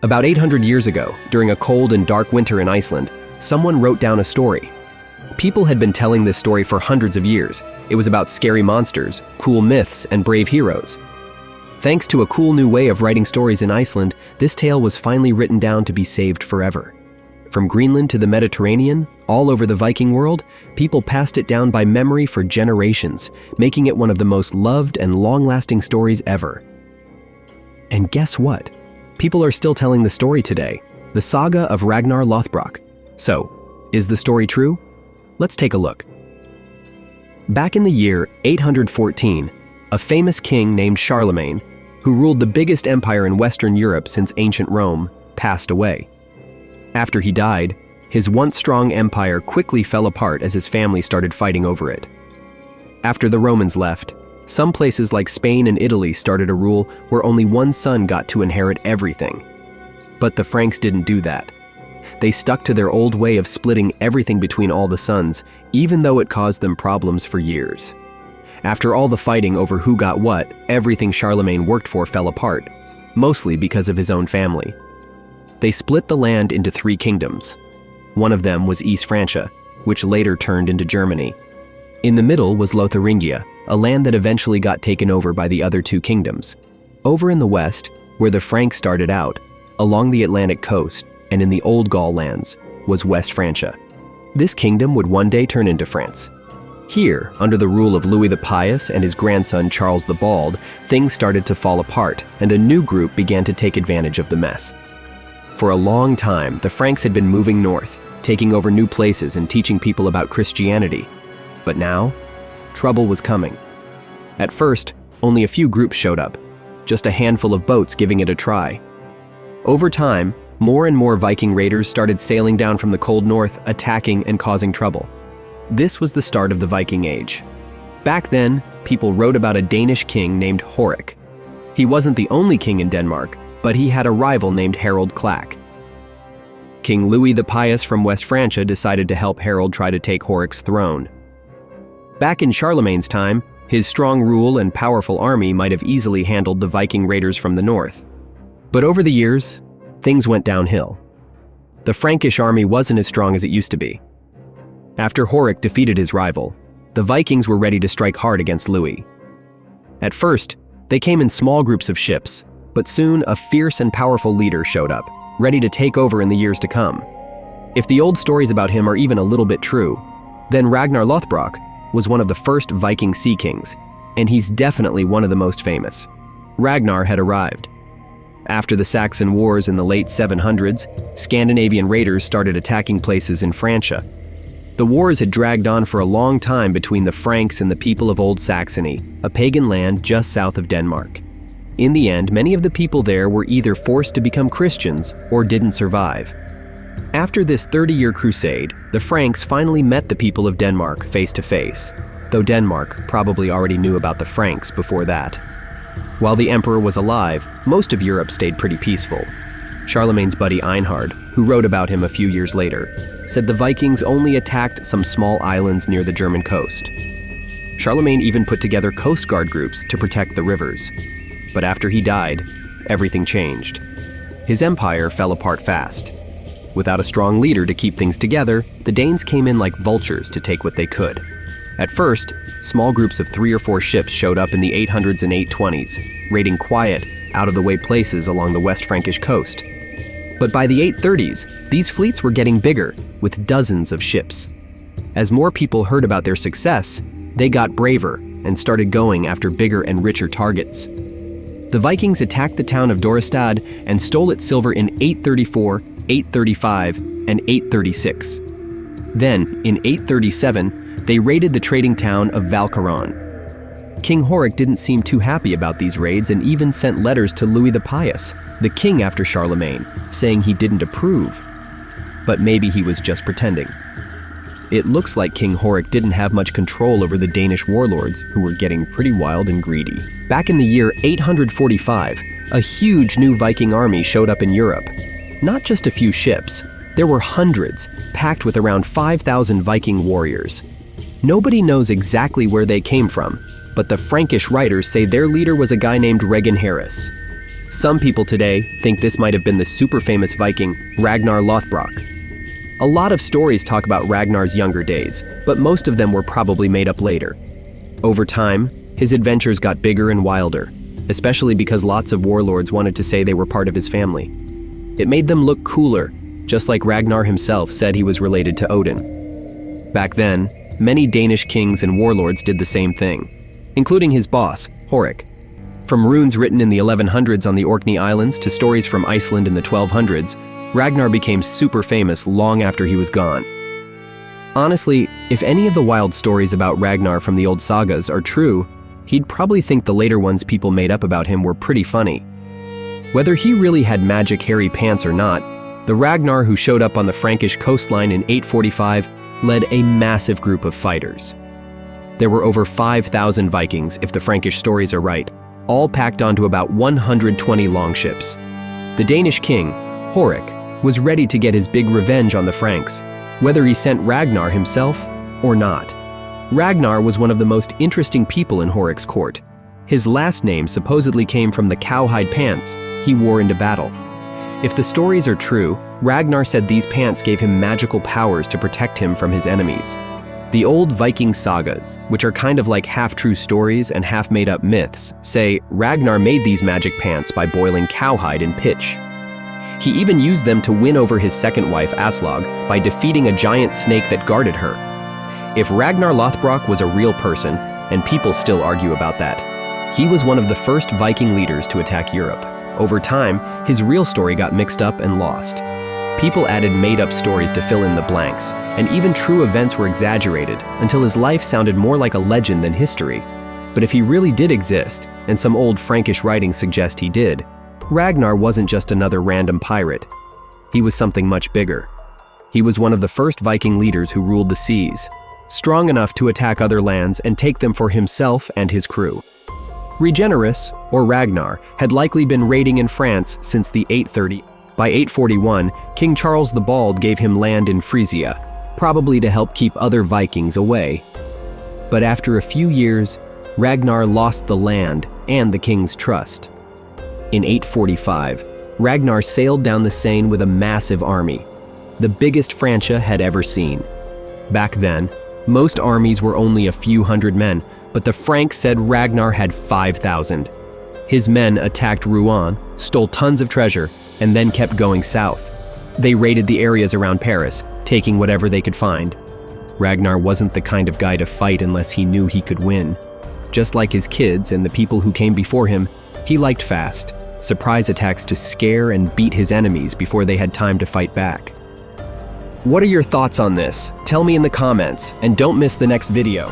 About 800 years ago, during a cold and dark winter in Iceland, someone wrote down a story. People had been telling this story for hundreds of years. It was about scary monsters, cool myths, and brave heroes. Thanks to a cool new way of writing stories in Iceland, this tale was finally written down to be saved forever. From Greenland to the Mediterranean, all over the Viking world, people passed it down by memory for generations, making it one of the most loved and long-lasting stories ever. And guess what? People are still telling the story today, the saga of Ragnar Lothbrok. So, is the story true? Let's take a look. Back in the year 814, a famous king named Charlemagne, who ruled the biggest empire in Western Europe since ancient Rome, passed away. After he died, his once strong empire quickly fell apart as his family started fighting over it. After the Romans left, some places like Spain and Italy started a rule where only one son got to inherit everything. But the Franks didn't do that. They stuck to their old way of splitting everything between all the sons, even though it caused them problems for years. After all the fighting over who got what, everything Charlemagne worked for fell apart, mostly because of his own family. They split the land into 3 kingdoms. One of them was East Francia, which later turned into Germany. In the middle was Lotharingia, a land that eventually got taken over by the other 2 kingdoms. Over in the west, where the Franks started out, along the Atlantic coast and in the Old Gaul lands, was West Francia. This kingdom would one day turn into France. Here, under the rule of Louis the Pious and his grandson Charles the Bald, things started to fall apart, and a new group began to take advantage of the mess. For a long time, the Franks had been moving north, taking over new places and teaching people about Christianity. But now, trouble was coming. At first, only a few groups showed up, just a handful of boats giving it a try. Over time, more and more Viking raiders started sailing down from the cold north, attacking and causing trouble. This was the start of the Viking Age. Back then, people wrote about a Danish king named Horik. He wasn't the only king in Denmark, but he had a rival named Harald Clack. King Louis the Pious from West Francia decided to help Harald try to take Horik's throne. Back in Charlemagne's time, his strong rule and powerful army might have easily handled the Viking raiders from the north. But over the years, things went downhill. The Frankish army wasn't as strong as it used to be. After Horik defeated his rival, the Vikings were ready to strike hard against Louis. At first, they came in small groups of ships, but soon a fierce and powerful leader showed up, ready to take over in the years to come. If the old stories about him are even a little bit true, then Ragnar Lothbrok was one of the first Viking sea kings, and he's definitely one of the most famous. Ragnar had arrived. After the Saxon Wars in the late 700s, Scandinavian raiders started attacking places in Francia. The wars had dragged on for a long time between the Franks and the people of Old Saxony, a pagan land just south of Denmark. In the end, many of the people there were either forced to become Christians or didn't survive. After this 30-year crusade, the Franks finally met the people of Denmark face to face, though Denmark probably already knew about the Franks before that. While the emperor was alive, most of Europe stayed pretty peaceful. Charlemagne's buddy Einhard, who wrote about him a few years later, said the Vikings only attacked some small islands near the German coast. Charlemagne even put together coast guard groups to protect the rivers. But after he died, everything changed. His empire fell apart fast. Without a strong leader to keep things together, the Danes came in like vultures to take what they could. At first, small groups of 3 or 4 ships showed up in the 800s and 820s, raiding quiet, out-of-the-way places along the West Frankish coast. But by the 830s, these fleets were getting bigger, with dozens of ships. As more people heard about their success, they got braver and started going after bigger and richer targets. The Vikings attacked the town of Dorestad and stole its silver in 834, 835, and 836. Then, in 837, they raided the trading town of Valcaron. King Horik didn't seem too happy about these raids and even sent letters to Louis the Pious, the king after Charlemagne, saying he didn't approve. But maybe he was just pretending. It looks like King Horik didn't have much control over the Danish warlords, who were getting pretty wild and greedy. Back in the year 845, a huge new Viking army showed up in Europe. Not just a few ships, there were hundreds, packed with around 5,000 Viking warriors. Nobody knows exactly where they came from, but the Frankish writers say their leader was a guy named Ragnar. Some people today think this might have been the super famous Viking Ragnar Lothbrok. A lot of stories talk about Ragnar's younger days, but most of them were probably made up later. Over time, his adventures got bigger and wilder, especially because lots of warlords wanted to say they were part of his family. It made them look cooler, just like Ragnar himself said he was related to Odin. Back then, many Danish kings and warlords did the same thing, including his boss, Horik. From runes written in the 1100s on the Orkney Islands to stories from Iceland in the 1200s, Ragnar became super famous long after he was gone. Honestly, if any of the wild stories about Ragnar from the old sagas are true, he'd probably think the later ones people made up about him were pretty funny. Whether he really had magic hairy pants or not, the Ragnar who showed up on the Frankish coastline in 845 led a massive group of fighters. There were over 5,000 Vikings, if the Frankish stories are right, all packed onto about 120 longships. The Danish king, Horik, was ready to get his big revenge on the Franks, whether he sent Ragnar himself or not. Ragnar was one of the most interesting people in Horik's court. His last name supposedly came from the cowhide pants he wore into battle. If the stories are true, Ragnar said these pants gave him magical powers to protect him from his enemies. The old Viking sagas, which are kind of like half-true stories and half-made-up myths, say Ragnar made these magic pants by boiling cowhide in pitch. He even used them to win over his second wife Aslog by defeating a giant snake that guarded her. If Ragnar Lothbrok was a real person, and people still argue about that, he was one of the first Viking leaders to attack Europe. Over time, his real story got mixed up and lost. People added made-up stories to fill in the blanks, and even true events were exaggerated until his life sounded more like a legend than history. But if he really did exist, and some old Frankish writings suggest he did, Ragnar wasn't just another random pirate. He was something much bigger. He was one of the first Viking leaders who ruled the seas, strong enough to attack other lands and take them for himself and his crew. Regenerus, or Ragnar, had likely been raiding in France since the 830s. By 841, King Charles the Bald gave him land in Frisia, probably to help keep other Vikings away. But after a few years, Ragnar lost the land and the king's trust. In 845, Ragnar sailed down the Seine with a massive army, the biggest Francia had ever seen. Back then, most armies were only a few hundred men, but the Franks said Ragnar had 5,000. His men attacked Rouen, stole tons of treasure, and then kept going south. They raided the areas around Paris, taking whatever they could find. Ragnar wasn't the kind of guy to fight unless he knew he could win. Just like his kids and the people who came before him, he liked fast, surprise attacks to scare and beat his enemies before they had time to fight back. What are your thoughts on this? Tell me in the comments, and don't miss the next video.